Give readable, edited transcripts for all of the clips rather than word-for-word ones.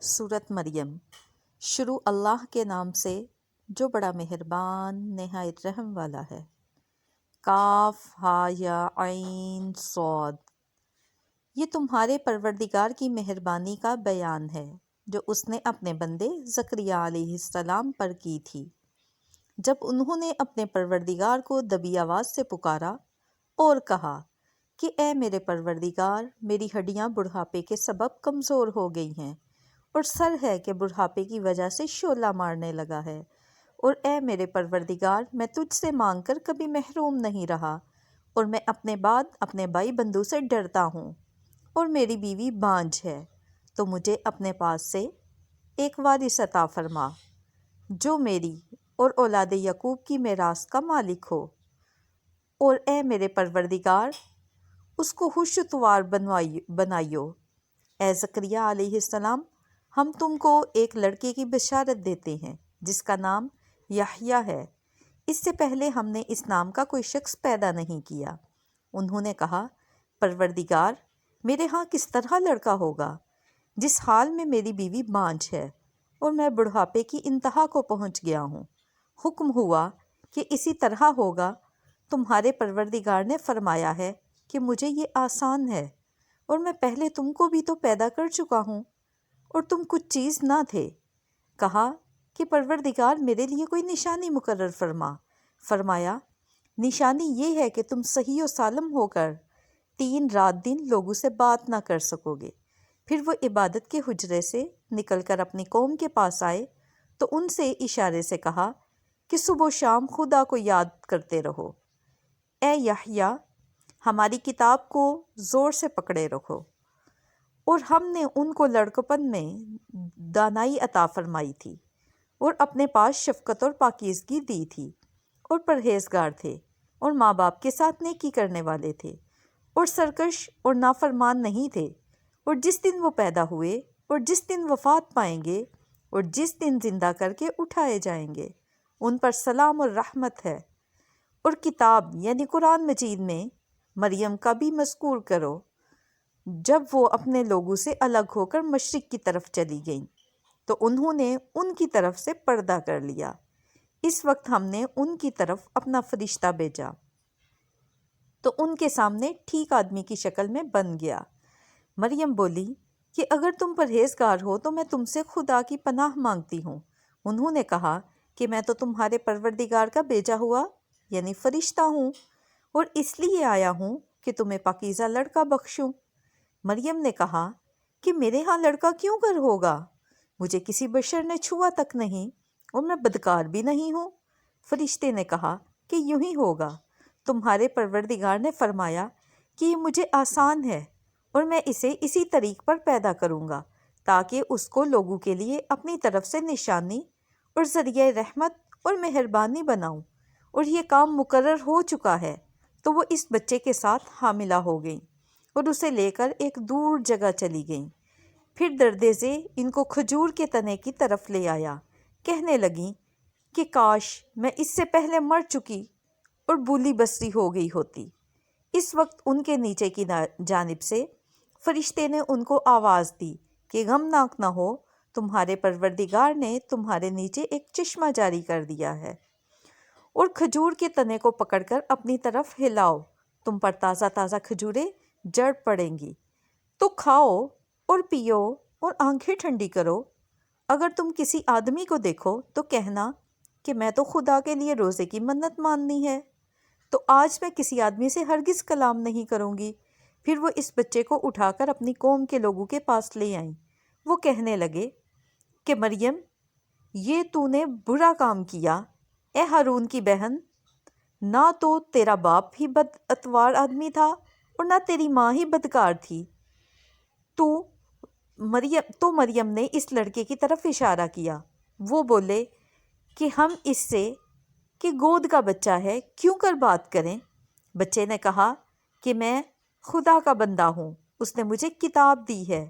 سورۃ مریم۔ شروع اللہ کے نام سے جو بڑا مہربان نہایت رحم والا ہے۔ کاف ہا یا عین صاد۔ یہ تمہارے پروردگار کی مہربانی کا بیان ہے جو اس نے اپنے بندے زکریا علیہ السلام پر کی تھی، جب انہوں نے اپنے پروردگار کو دبی آواز سے پکارا اور کہا کہ اے میرے پروردگار، میری ہڈیاں بڑھاپے کے سبب کمزور ہو گئی ہیں اور سر ہے کہ بڑھاپے کی وجہ سے شعلہ مارنے لگا ہے، اور اے میرے پروردگار، میں تجھ سے مانگ کر کبھی محروم نہیں رہا، اور میں اپنے بعد اپنے بھائی بندو سے ڈرتا ہوں، اور میری بیوی بانجھ ہے، تو مجھے اپنے پاس سے ایک وارث عطا فرما جو میری اور اولاد یعقوب کی میراث کا مالک ہو، اور اے میرے پروردگار، اس کو خوشتوار بنائیو۔ اے زکریا علیہ السلام، ہم تم کو ایک لڑکے کی بشارت دیتے ہیں جس کا نام یحییٰ ہے۔ اس سے پہلے ہم نے اس نام کا کوئی شخص پیدا نہیں کیا۔ انہوں نے کہا، پروردگار، میرے ہاں کس طرح لڑکا ہوگا جس حال میں میری بیوی بانجھ ہے اور میں بڑھاپے کی انتہا کو پہنچ گیا ہوں۔ حکم ہوا کہ اسی طرح ہوگا۔ تمہارے پروردگار نے فرمایا ہے کہ مجھے یہ آسان ہے، اور میں پہلے تم کو بھی تو پیدا کر چکا ہوں اور تم کچھ چیز نہ تھے۔ کہا کہ پروردگار، میرے لیے کوئی نشانی مقرر فرمایا، نشانی یہ ہے کہ تم صحیح و سالم ہو کر 3 رات دن لوگوں سے بات نہ کر سکو گے۔ پھر وہ عبادت کے حجرے سے نکل کر اپنی قوم کے پاس آئے تو ان سے اشارے سے کہا کہ صبح و شام خدا کو یاد کرتے رہو۔ اے یحییٰ، ہماری کتاب کو زور سے پکڑے رکھو۔ اور ہم نے ان کو لڑکپن میں دانائی عطا فرمائی تھی اور اپنے پاس شفقت اور پاکیزگی دی تھی، اور پرہیزگار تھے اور ماں باپ کے ساتھ نیکی کرنے والے تھے، اور سرکش اور نافرمان نہیں تھے۔ اور جس دن وہ پیدا ہوئے اور جس دن وفات پائیں گے اور جس دن زندہ کر کے اٹھائے جائیں گے، ان پر سلام اور رحمت ہے۔ اور کتاب یعنی قرآن مجید میں مریم کا بھی مذکور کرو، جب وہ اپنے لوگوں سے الگ ہو کر مشرق کی طرف چلی گئیں تو انہوں نے ان کی طرف سے پردہ کر لیا۔ اس وقت ہم نے ان کی طرف اپنا فرشتہ بھیجا تو ان کے سامنے ٹھیک آدمی کی شکل میں بن گیا۔ مریم بولی کہ اگر تم پرہیزگار ہو تو میں تم سے خدا کی پناہ مانگتی ہوں۔ انہوں نے کہا کہ میں تو تمہارے پروردگار کا بھیجا ہوا یعنی فرشتہ ہوں، اور اس لیے آیا ہوں کہ تمہیں پاکیزہ لڑکا بخشوں۔ مریم نے کہا کہ میرے ہاں لڑکا کیوں کر ہوگا؟ مجھے کسی بشر نے چھوا تک نہیں اور میں بدکار بھی نہیں ہوں۔ فرشتے نے کہا کہ یوں ہی ہوگا۔ تمہارے پروردگار نے فرمایا کہ یہ مجھے آسان ہے، اور میں اسے اسی طریق پر پیدا کروں گا تاکہ اس کو لوگوں کے لیے اپنی طرف سے نشانی اور ذریعہ رحمت اور مہربانی بناؤں۔ اور یہ کام مقرر ہو چکا ہے تو وہ اس بچے کے ساتھ حاملہ ہو گئیں اور اسے لے کر ایک دور جگہ چلی گئیں۔ پھر دردے سے ان کو کھجور کے تنے کی طرف لے آیا، کہنے لگیں کہ کاش میں اس سے پہلے مر چکی اور بولی بسری ہو گئی ہوتی۔ اس وقت ان کے نیچے کی جانب سے فرشتے نے ان کو آواز دی کہ غمناک نہ ہو، تمہارے پروردگار نے تمہارے نیچے ایک چشمہ جاری کر دیا ہے، اور کھجور کے تنے کو پکڑ کر اپنی طرف ہلاؤ، تم پر تازہ تازہ کھجوریں جڑ پڑیں گی، تو کھاؤ اور پیو اور آنکھیں ٹھنڈی کرو۔ اگر تم کسی آدمی کو دیکھو تو کہنا کہ میں تو خدا کے لیے روزے کی منت ماننی ہے، تو آج میں کسی آدمی سے ہرگز کلام نہیں کروں گی۔ پھر وہ اس بچے کو اٹھا کر اپنی قوم کے لوگوں کے پاس لے آئیں۔ وہ کہنے لگے کہ مریم، یہ تو نے برا کام کیا، اے ہارون کی بہن، نہ تو تیرا باپ ہی بد اتوار آدمی تھا اور نہ تیری ماں ہی بدکار تھی۔ تو مریم نے اس لڑکے کی طرف اشارہ کیا۔ وہ بولے کہ ہم اس سے کہ گود کا بچہ ہے کیوں کر بات کریں؟ بچے نے کہا کہ میں خدا کا بندہ ہوں، اس نے مجھے کتاب دی ہے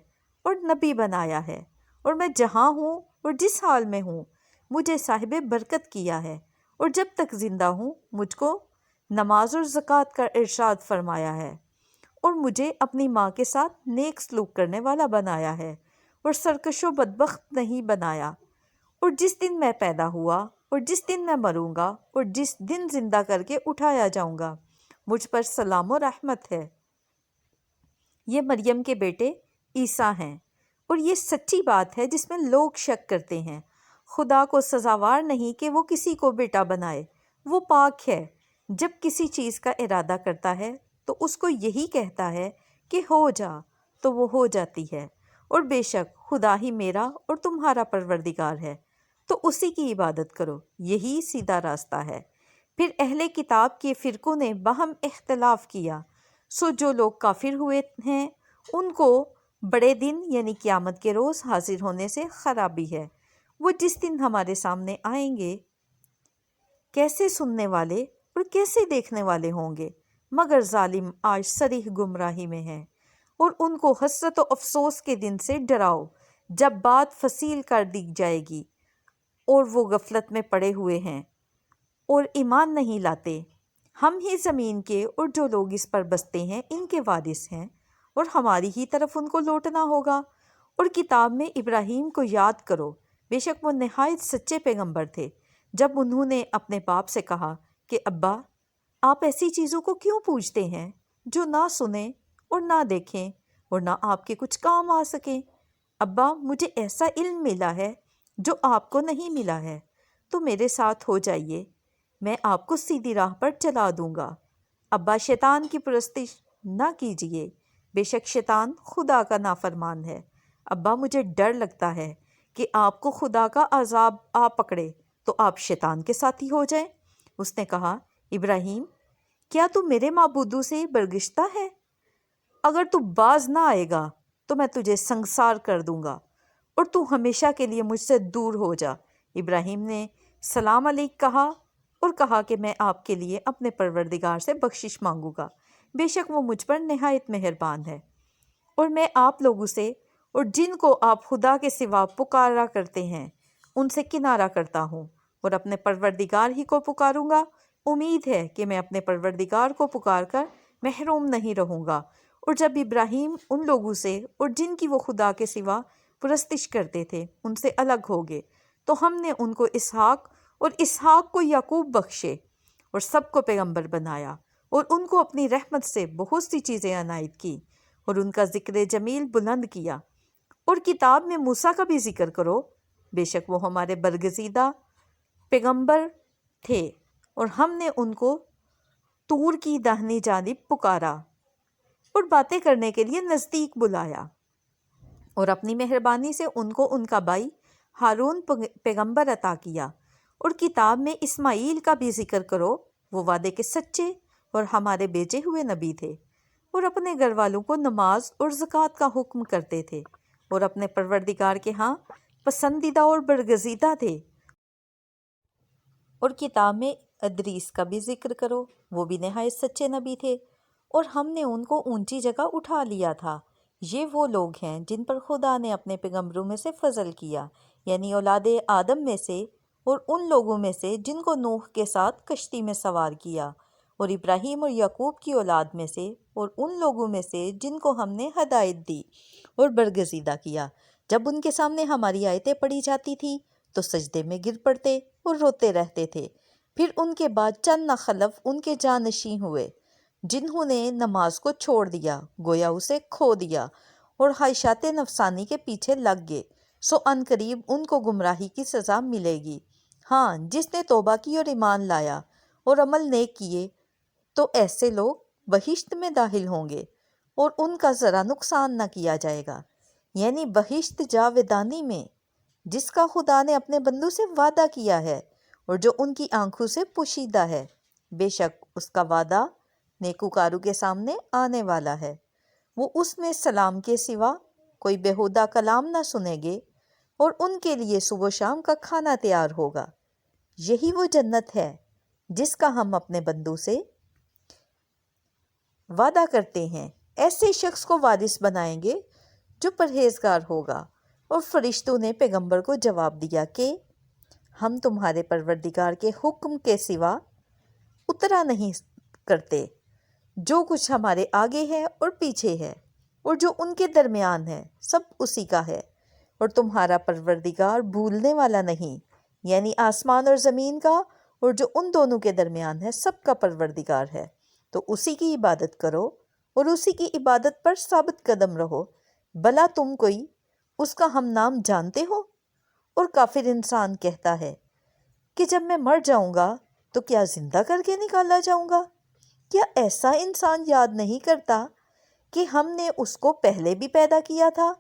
اور نبی بنایا ہے، اور میں جہاں ہوں اور جس حال میں ہوں مجھے صاحب برکت کیا ہے، اور جب تک زندہ ہوں مجھ کو نماز اور زکوٰۃ کا ارشاد فرمایا ہے، اور مجھے اپنی ماں کے ساتھ نیک سلوک کرنے والا بنایا ہے، اور سرکش و بدبخت نہیں بنایا، اور جس دن میں پیدا ہوا اور جس دن میں مروں گا اور جس دن زندہ کر کے اٹھایا جاؤں گا، مجھ پر سلام و رحمت ہے۔ یہ مریم کے بیٹے عیسیٰ ہیں، اور یہ سچی بات ہے جس میں لوگ شک کرتے ہیں۔ خدا کو سزاوار نہیں کہ وہ کسی کو بیٹا بنائے، وہ پاک ہے۔ جب کسی چیز کا ارادہ کرتا ہے تو اس کو یہی کہتا ہے کہ ہو جا، تو وہ ہو جاتی ہے۔ اور بے شک خدا ہی میرا اور تمہارا پروردگار ہے، تو اسی کی عبادت کرو، یہی سیدھا راستہ ہے۔ پھر اہل کتاب کے فرقوں نے باہم اختلاف کیا، سو جو لوگ کافر ہوئے ہیں ان کو بڑے دن یعنی قیامت کے روز حاضر ہونے سے خرابی ہے۔ وہ جس دن ہمارے سامنے آئیں گے کیسے سننے والے اور کیسے دیکھنے والے ہوں گے، مگر ظالم آج صریح گمراہی میں ہیں۔ اور ان کو حسرت و افسوس کے دن سے ڈراؤ جب بات فصیل کر دی جائے گی اور وہ غفلت میں پڑے ہوئے ہیں اور ایمان نہیں لاتے۔ ہم ہی زمین کے اور جو لوگ اس پر بستے ہیں ان کے وارث ہیں، اور ہماری ہی طرف ان کو لوٹنا ہوگا۔ اور کتاب میں ابراہیم کو یاد کرو، بے شک وہ نہایت سچے پیغمبر تھے، جب انہوں نے اپنے باپ سے کہا کہ ابا، آپ ایسی چیزوں کو کیوں پوچھتے ہیں جو نہ سنیں اور نہ دیکھیں اور نہ آپ کے کچھ کام آ سکیں؟ ابا، مجھے ایسا علم ملا ہے جو آپ کو نہیں ملا ہے، تو میرے ساتھ ہو جائیے، میں آپ کو سیدھی راہ پر چلا دوں گا۔ ابا، شیطان کی پرستش نہ کیجیے، بے شک شیطان خدا کا نافرمان ہے۔ ابا، مجھے ڈر لگتا ہے کہ آپ کو خدا کا عذاب آ پکڑے تو آپ شیطان کے ساتھی ہو جائیں۔ اس نے کہا، ابراہیم، کیا تو میرے معبودوں سے برگشتہ ہے؟ اگر تو باز نہ آئے گا تو میں تجھے سنگسار کر دوں گا اور تو ہمیشہ کے لیے مجھ سے دور ہو جا۔ ابراہیم نے سلام علیک کہا اور کہا کہ میں آپ کے لیے اپنے پروردگار سے بخشش مانگوں گا، بے شک وہ مجھ پر نہایت مہربان ہے۔ اور میں آپ لوگوں سے اور جن کو آپ خدا کے سوا پکارا کرتے ہیں ان سے کنارہ کرتا ہوں، اور اپنے پروردگار ہی کو پکاروں گا۔ امید ہے کہ میں اپنے پروردگار کو پکار کر محروم نہیں رہوں گا۔ اور جب ابراہیم ان لوگوں سے اور جن کی وہ خدا کے سوا پرستش کرتے تھے ان سے الگ ہو گئے، تو ہم نے ان کو اسحاق اور اسحاق کو یعقوب بخشے اور سب کو پیغمبر بنایا، اور ان کو اپنی رحمت سے بہت سی چیزیں عنایت کی، اور ان کا ذکر جمیل بلند کیا۔ اور کتاب میں موسیٰ کا بھی ذکر کرو، بے شک وہ ہمارے برگزیدہ پیغمبر تھے، اور ہم نے ان کو طور کی داہنی جانب پکارا اور باتیں کرنے کے لیے نزدیک بلایا، اور اپنی مہربانی سے ان کو ان کا بھائی ہارون پیغمبر عطا کیا۔ اور کتاب میں اسماعیل کا بھی ذکر کرو، وہ وعدے کے سچے اور ہمارے بھیجے ہوئے نبی تھے، اور اپنے گھر والوں کو نماز اور زکوٰۃ کا حکم کرتے تھے، اور اپنے پروردگار کے ہاں پسندیدہ اور برگزیدہ تھے۔ اور کتاب میں ادریس کا بھی ذکر کرو، وہ بھی نہایت سچے نبی تھے، اور ہم نے ان کو اونچی جگہ اٹھا لیا تھا۔ یہ وہ لوگ ہیں جن پر خدا نے اپنے پیغمبروں میں سے فضل کیا، یعنی اولاد آدم میں سے، اور ان لوگوں میں سے جن کو نوح کے ساتھ کشتی میں سوار کیا، اور ابراہیم اور یعقوب کی اولاد میں سے، اور ان لوگوں میں سے جن کو ہم نے ہدایت دی اور برگزیدہ کیا۔ جب ان کے سامنے ہماری آیتیں پڑھی جاتی تھی تو سجدے میں گر پڑتے اور روتے رہتے تھے۔ پھر ان کے بعد چند نہ خلف ان کے جانشین ہوئے جنہوں نے نماز کو چھوڑ دیا، گویا اسے کھو دیا، اور خواہشات نفسانی کے پیچھے لگ گئے، سو ان قریب ان کو گمراہی کی سزا ملے گی۔ ہاں، جس نے توبہ کی اور ایمان لایا اور عمل نیک کیے تو ایسے لوگ بہشت میں داخل ہوں گے، اور ان کا ذرا نقصان نہ کیا جائے گا، یعنی بہشت جاودانی میں، جس کا خدا نے اپنے بندوں سے وعدہ کیا ہے اور جو ان کی آنکھوں سے پوشیدہ ہے۔ بے شک اس کا وعدہ نیکوکاروں کے سامنے آنے والا ہے، وہ اس میں سلام کے سوا کوئی بیہودہ کلام نہ سنیں گے، اور ان کے لیے صبح و شام کا کھانا تیار ہوگا۔ یہی وہ جنت ہے جس کا ہم اپنے بندوں سے وعدہ کرتے ہیں، ایسے شخص کو وارث بنائیں گے جو پرہیزگار ہوگا۔ اور فرشتوں نے پیغمبر کو جواب دیا کہ ہم تمہارے پروردگار کے حکم کے سوا اترا نہیں کرتے، جو کچھ ہمارے آگے ہے اور پیچھے ہے اور جو ان کے درمیان ہے سب اسی کا ہے۔ اور تمہارا پروردگار بھولنے والا نہیں، یعنی آسمان اور زمین کا اور جو ان دونوں کے درمیان ہے سب کا پروردگار ہے۔ تو اسی کی عبادت کرو اور اسی کی عبادت پر ثابت قدم رہو۔ بھلا تم کوئی اس کا ہم نام جانتے ہو؟ اور کافر انسان کہتا ہے کہ جب میں مر جاؤں گا تو کیا زندہ کر کے نکالا جاؤں گا؟ کیا ایسا انسان یاد نہیں کرتا کہ ہم نے اس کو پہلے بھی پیدا کیا تھا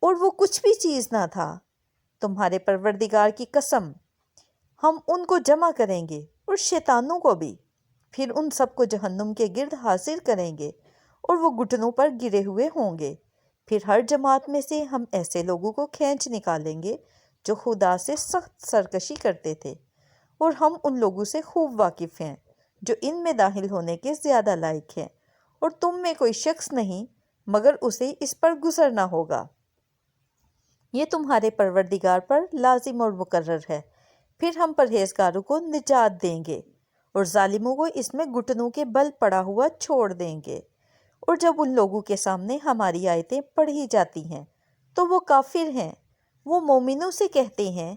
اور وہ کچھ بھی چیز نہ تھا؟ تمہارے پروردگار کی قسم، ہم ان کو جمع کریں گے اور شیطانوں کو بھی، پھر ان سب کو جہنم کے گرد حاضر کریں گے اور وہ گھٹنوں پر گرے ہوئے ہوں گے۔ پھر ہر جماعت میں سے ہم ایسے لوگوں کو کھینچ نکالیں گے جو خدا سے سخت سرکشی کرتے تھے، اور ہم ان لوگوں سے خوب واقف ہیں جو ان میں داخل ہونے کے زیادہ لائق ہیں، اور تم میں کوئی شخص نہیں مگر اسے اس پر گزرنا ہوگا۔ یہ تمہارے پروردگار پر لازم اور مقرر ہے۔ پھر ہم پرہیزگاروں کو نجات دیں گے اور ظالموں کو اس میں گھٹنوں کے بل پڑا ہوا چھوڑ دیں گے۔ اور جب ان لوگوں کے سامنے ہماری آیتیں پڑھی جاتی ہیں تو وہ کافر ہیں۔ وہ مومنوں سے کہتے ہیں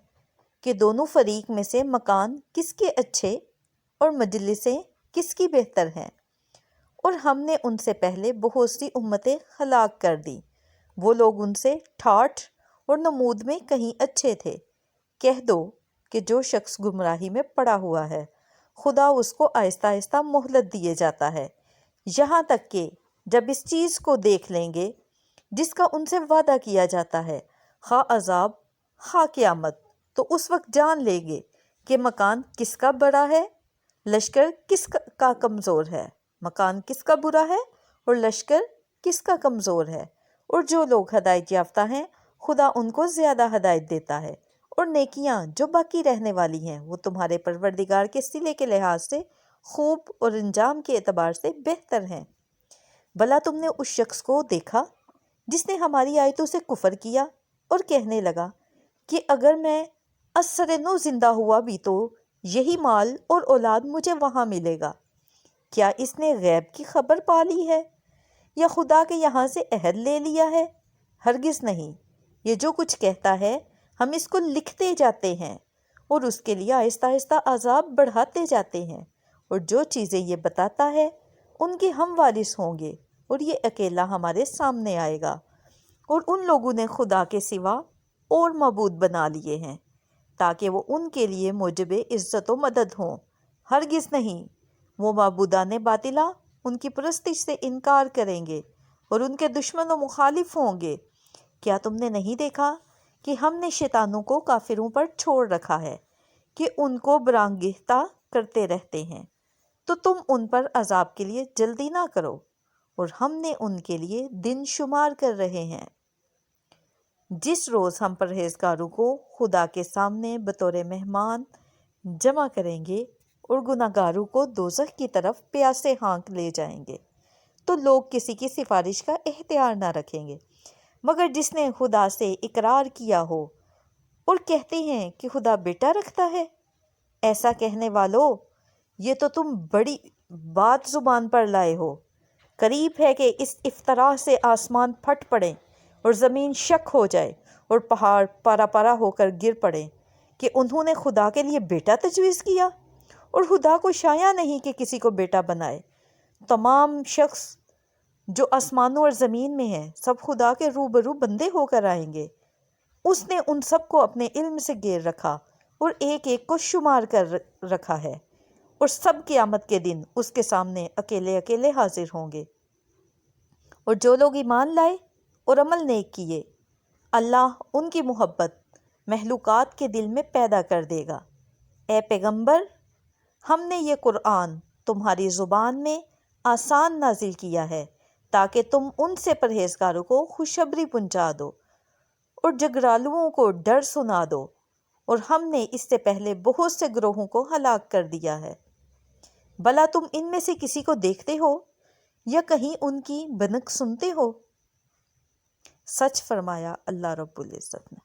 کہ دونوں فریق میں سے مکان کس کے اچھے اور مجلسیں کس کی بہتر ہیں، اور ہم نے ان سے پہلے بہت سی امتیں ہلاک کر دیں، وہ لوگ ان سے ٹھاٹھ اور نمود میں کہیں اچھے تھے۔ کہہ دو کہ جو شخص گمراہی میں پڑا ہوا ہے خدا اس کو آہستہ آہستہ مہلت دیے جاتا ہے، یہاں تک کہ جب اس چیز کو دیکھ لیں گے جس کا ان سے وعدہ کیا جاتا ہے، خواہ عذاب خواہ قیامت، تو اس وقت جان لیں گے کہ مکان کس کا بڑا ہے، لشکر کس کا کمزور ہے، مکان کس کا برا ہے اور لشکر کس کا کمزور ہے۔ اور جو لوگ ہدایت یافتہ ہیں خدا ان کو زیادہ ہدایت دیتا ہے، اور نیکیاں جو باقی رہنے والی ہیں وہ تمہارے پروردگار کے صلے کے لحاظ سے خوب اور انجام کے اعتبار سے بہتر ہیں۔ بھلا تم نے اس شخص کو دیکھا جس نے ہماری آیتوں سے کفر کیا اور کہنے لگا کہ اگر میں ازسر نو زندہ ہوا بھی تو یہی مال اور اولاد مجھے وہاں ملے گا؟ کیا اس نے غیب کی خبر پا لی ہے یا خدا کے یہاں سے عہد لے لیا ہے؟ ہرگز نہیں، یہ جو کچھ کہتا ہے ہم اس کو لکھتے جاتے ہیں اور اس کے لیے آہستہ آہستہ عذاب بڑھاتے جاتے ہیں، اور جو چیزیں یہ بتاتا ہے ان کے ہم وارث ہوں گے، اور یہ اکیلا ہمارے سامنے آئے گا۔ اور ان لوگوں نے خدا کے سوا اور معبود بنا لیے ہیں تاکہ وہ ان کے لیے موجب عزت و مدد ہوں۔ ہرگز نہیں، وہ معبودان باطلہ ان کی پرستش سے انکار کریں گے اور ان کے دشمن و مخالف ہوں گے۔ کیا تم نے نہیں دیکھا کہ ہم نے شیطانوں کو کافروں پر چھوڑ رکھا ہے کہ ان کو برانگیختہ کرتے رہتے ہیں؟ تو تم ان پر عذاب کے لیے جلدی نہ کرو، اور ہم نے ان کے لیے دن شمار کر رہے ہیں۔ جس روز ہم پرہیزگاروں کو خدا کے سامنے بطور مہمان جمع کریں گے اور گناہگاروں کو دوزخ کی طرف پیاسے ہانک لے جائیں گے، تو لوگ کسی کی سفارش کا اختیار نہ رکھیں گے مگر جس نے خدا سے اقرار کیا ہو، اور کہتے ہیں کہ خدا بیٹا رکھتا ہے۔ ایسا کہنے والو، یہ تو تم بڑی بات زبان پر لائے ہو۔ قریب ہے کہ اس افتراء سے آسمان پھٹ پڑے اور زمین شک ہو جائے اور پہاڑ پارا پارا ہو کر گر پڑے کہ انہوں نے خدا کے لیے بیٹا تجویز کیا، اور خدا کو شایع نہیں کہ کسی کو بیٹا بنائے۔ تمام شخص جو آسمانوں اور زمین میں ہیں سب خدا کے روبرو بندے ہو کر آئیں گے۔ اس نے ان سب کو اپنے علم سے گھیر رکھا اور ایک ایک کو شمار کر رکھا ہے، اور سب قیامت کے دن اس کے سامنے اکیلے اکیلے حاضر ہوں گے۔ اور جو لوگ ایمان لائے اور عمل نیک کیے، اللہ ان کی محبت محلوقات کے دل میں پیدا کر دے گا۔ اے پیغمبر، ہم نے یہ قرآن تمہاری زبان میں آسان نازل کیا ہے تاکہ تم ان سے پرہیزگاروں کو خوشخبری پہنچا دو اور جگرالوؤں کو ڈر سنا دو، اور ہم نے اس سے پہلے بہت سے گروہوں کو ہلاک کر دیا ہے۔ بھلا تم ان میں سے کسی کو دیکھتے ہو یا کہیں ان کی بنک سنتے ہو؟ سچ فرمایا اللہ رب العزت نے۔